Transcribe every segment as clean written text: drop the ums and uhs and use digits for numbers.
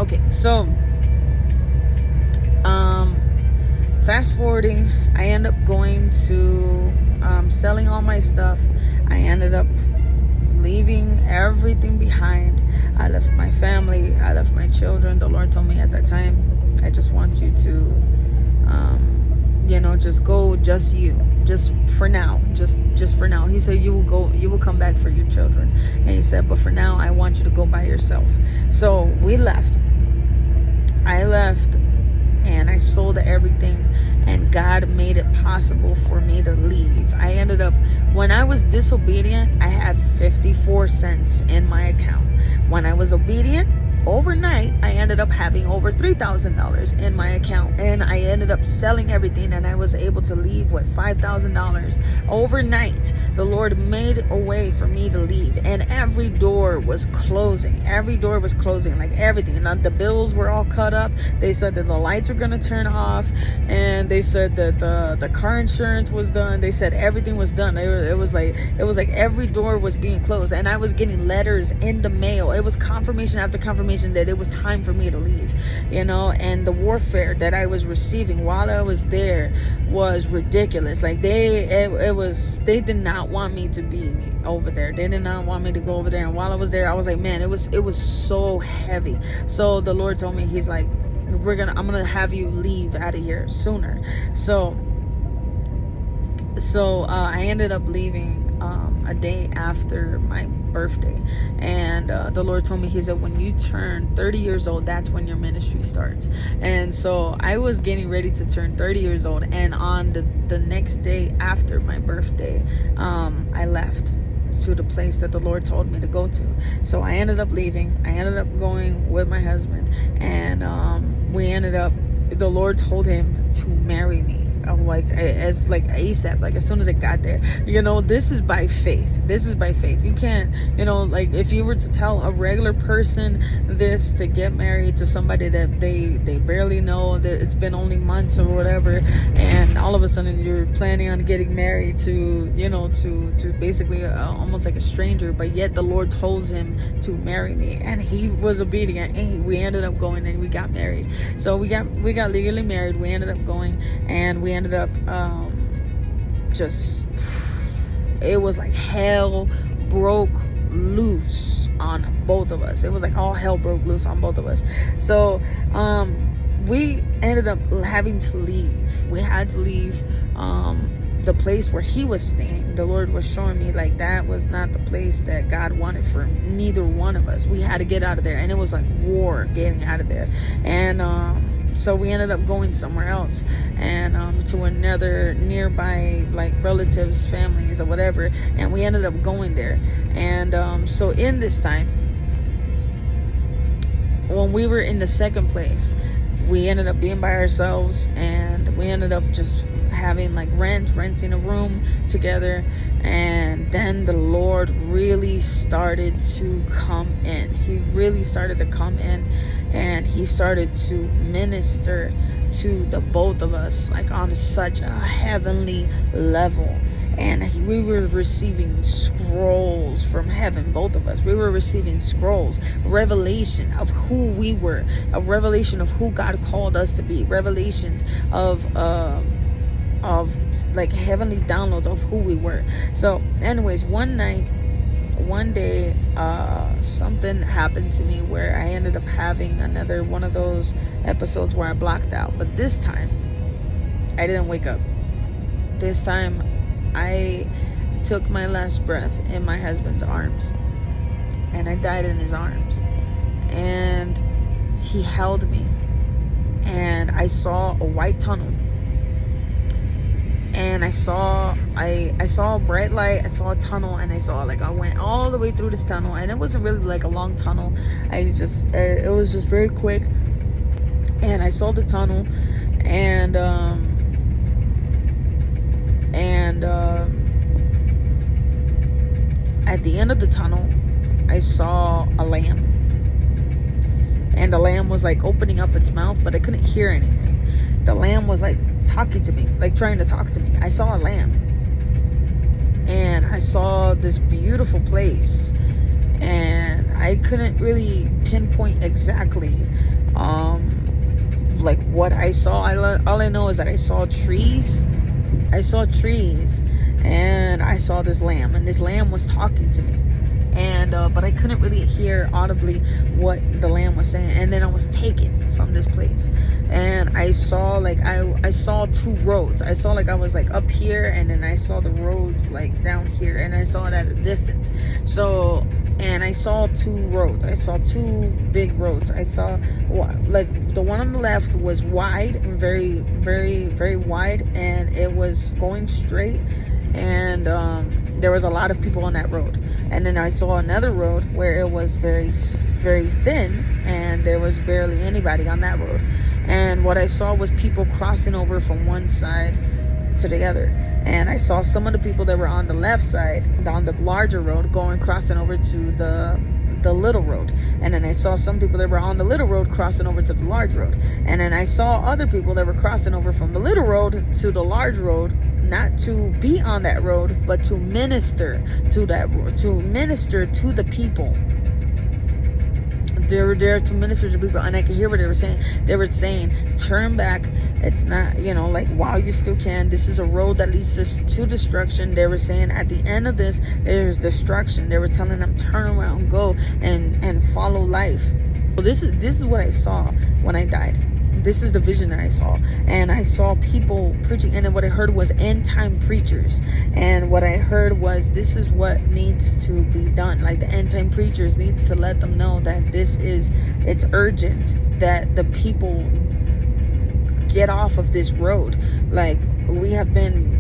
Okay, so fast forwarding, I end up going to selling all my stuff. I ended up leaving everything behind. I left my family, I left my children. The Lord told me at that time, I just want you to just go, just you, just for now, just for now. He said you will come back for your children, and he said, but for now I want you to go by yourself. So we left. I left and I sold everything, and God made it possible for me to leave. I ended up, when I was disobedient, I had 54 cents in my account. When I was obedient, overnight, I ended up having over $3,000 in my account, and I ended up selling everything, and I was able to leave with $5,000 overnight. The Lord made a way for me to leave, and every door was closing. Every door was closing, like everything. And the bills were all cut up. They said that the lights were gonna turn off, and they said that the car insurance was done. They said everything was done. It was like every door was being closed, and I was getting letters in the mail. It was confirmation after confirmation that it was time for me to leave, and the warfare that I was receiving while I was there was ridiculous. Like they did not want me to be over there. They did not want me to go over there. And while I was there, I was like, man, it was so heavy. So the Lord told me, he's like, I'm gonna have you leave out of here sooner. So I ended up leaving a day after my birthday, and the Lord told me, he said, when you turn 30 years old, that's when your ministry starts. And so I was getting ready to turn 30 years old, and on the next day after my birthday, I left to the place that the Lord told me to go to. So I ended up leaving. I ended up going with my husband, and the Lord told him to marry me. Like ASAP, like as soon as I got there. This is by faith. You can't, like if you were to tell a regular person this, to get married to somebody that they barely know, that it's been only months or whatever, and all of a sudden you're planning on getting married to basically almost like a stranger, but yet the Lord told him to marry me, and he was obedient, and we ended up going and we got married. So we got legally married. We ended up going, and we ended up it was like hell broke loose on both of us. It was like all hell broke loose on both of us. So we ended up having to leave. We had to leave the place where he was staying. The Lord was showing me like that was not the place that God wanted for neither one of us. We had to get out of there, and it was like war getting out of there. And so we ended up going somewhere else, and to another nearby, like relatives, families or whatever, and we ended up going there. And so in this time, when we were in the second place, we ended up being by ourselves, and we ended up just having like renting a room together. And then the Lord really started to come in. He really started to come in, and he started to minister to the both of us, like on such a heavenly level. And we were receiving scrolls from heaven, both of us. We were receiving scrolls, revelation of who we were, a revelation of who God called us to be, revelations of like heavenly downloads of who we were. So anyways, one day something happened to me where I ended up having another one of those episodes where I blacked out. But this time I didn't wake up. This time I took my last breath in my husband's arms, and I died in his arms, and he held me, and I saw a white tunnel. And I saw a bright light, I saw a tunnel, and I went all the way through this tunnel, and it wasn't really like a long tunnel. It was just very quick. And I saw the tunnel, and at the end of the tunnel, I saw a lamb. And the lamb was like opening up its mouth, but I couldn't hear anything. The lamb was like talking to me, like trying to talk to me. I saw a lamb, and I saw this beautiful place, and I couldn't really pinpoint exactly Like what I saw, all I know is that I saw trees, and I saw this lamb, and this lamb was talking to me, and but I couldn't really hear audibly what the lamb was saying. And then I was taken from this place, and I saw like I saw two roads. I saw like I was like up here, and then I saw the roads like down here, and I saw it at a distance. So, and I saw two roads. I saw two big roads. I saw like the one on the left was wide, very, very, very wide, and it was going straight, and there was a lot of people on that road. And then I saw another road where it was very, very thin, and there was barely anybody on that road. And what I saw was people crossing over from one side to the other. And I saw some of the people that were on the left side, on the larger road, crossing over to the little road. And then I saw some people that were on the little road crossing over to the large road. And then I saw other people that were crossing over from the little road to the large road, not to be on that road, but to minister to that road, to minister to the people. They were there to minister to people, and I could hear what they were saying. They were saying, turn back. It's not, like, while you still can. This is a road that leads us to destruction. They were saying at the end of this, there's destruction. They were telling them, turn around, go and follow life. So this is what I saw when I died. This is the vision that I saw. And I saw people preaching, and then what I heard was end time preachers. And what I heard was, this is what needs to be done. Like, the end time preachers needs to let them know that it's urgent, that the people get off of this road. Like, we have been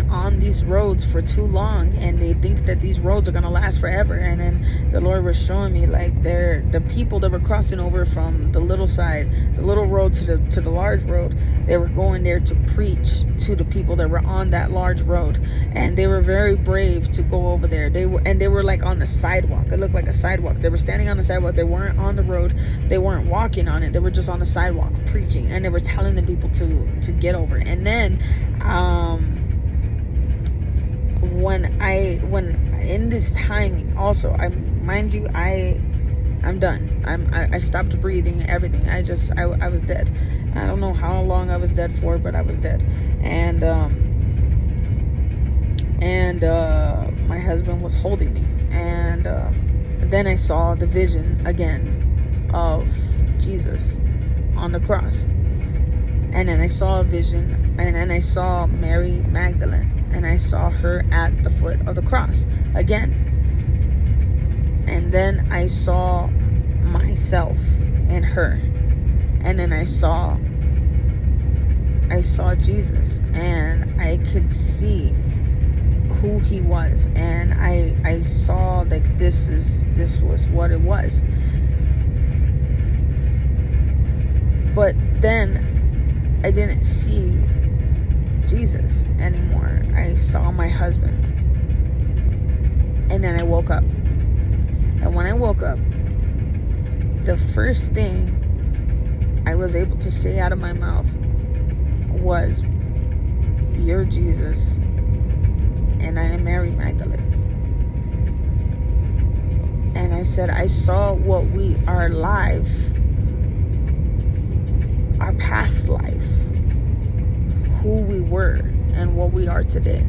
on these roads for too long, and they think that these roads are going to last forever. And then the Lord was showing me, like, the people that were crossing over from the little side, the little road to the large road, they were going there to preach to the people that were on that large road. And they were very brave to go over there. They were like on the sidewalk. It looked like a sidewalk. They were standing on the sidewalk. They weren't on the road. They weren't walking on it. They were just on the sidewalk preaching, and they were telling the people to get over. And then when in this timing also, I'm done. I stopped breathing, everything. I was dead. I don't know how long I was dead for, but I was dead. And my husband was holding me, and then I saw the vision again of Jesus on the cross. And then I saw a vision, and then I saw Mary Magdalene, and I saw her at the foot of the cross again. And then I saw myself in her. And then I saw Jesus, and I could see who he was. And I saw like this was what it was. But then I didn't see Jesus anymore. I saw my husband. And then I woke up. And when I woke up, the first thing I was able to say out of my mouth was, "You're Jesus, and I am Mary Magdalene." And I said, I saw what our past life, who we were and what we are today.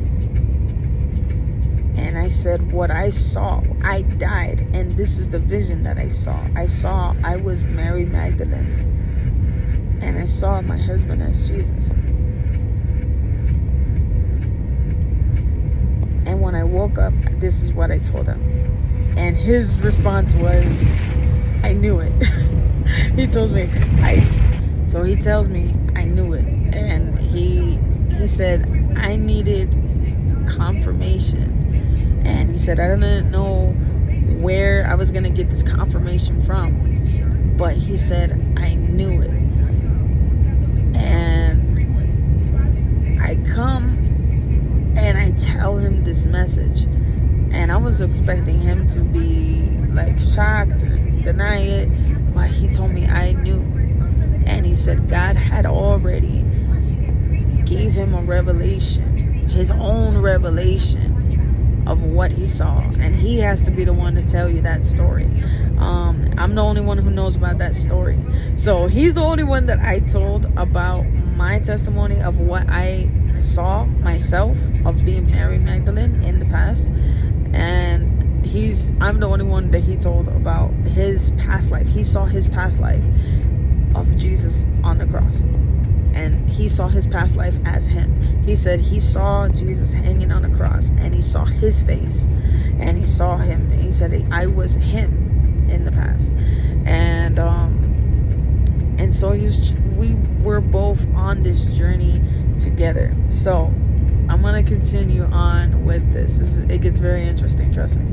And I said, what I saw, I died, and this is the vision that I saw. I was Mary Magdalene, and I saw my husband as Jesus. And when I woke up, this is what I told him. And his response was, I knew it. He told me, so he tells me, I knew it. And he said, I needed confirmation. And he said, I didn't know where I was going to get this confirmation from. But he said, I knew it. And I come and I tell him this message. And I was expecting him to be like shocked or deny it. But he told me, I knew. And he said God had already gave him a revelation, his own revelation of what he saw. And he has to be the one to tell you that story. I'm the only one who knows about that story. So he's the only one that I told about my testimony of what I saw myself of being Mary Magdalene in the past. And I'm the only one that he told about his past life. He saw his past life of Jesus on the cross, and he saw his past life as him. He said he saw Jesus hanging on the cross, and he saw his face, and he saw him, and he said, I was him in the past. And so we were both on this journey together. So I'm gonna continue on with this. It gets very interesting, trust me.